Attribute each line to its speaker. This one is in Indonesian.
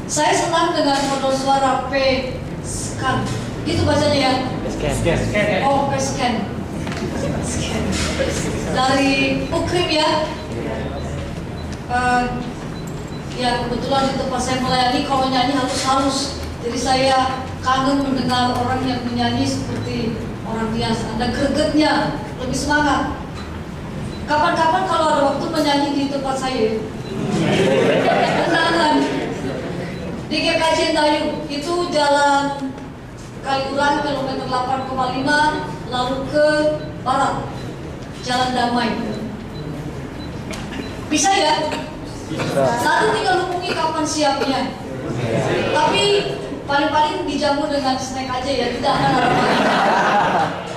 Speaker 1: Saya senang dengan modal suara P-Scan. Gitu bacanya ya?
Speaker 2: Scan.
Speaker 1: Oh, P-Scan. Dari Ukrim ya. Ya kebetulan di tempat saya melayani, kalau nyanyi halus-halus. Jadi saya kangen mendengar orang yang menyanyi seperti orang biasa. Ada gregetnya, lebih semangat. Kapan-kapan kalau ada waktu menyanyi di tempat saya. Tenangan. Di GKJ Dayu, itu jalan Kaliurang kilometer 8,5, lalu ke barat, Jalan Damai. Bisa ya?
Speaker 2: Bisa.
Speaker 1: Lalu tinggal hubungi kapan siapnya. Tapi paling-paling dijamu dengan snack aja ya, tidak akan ada makan.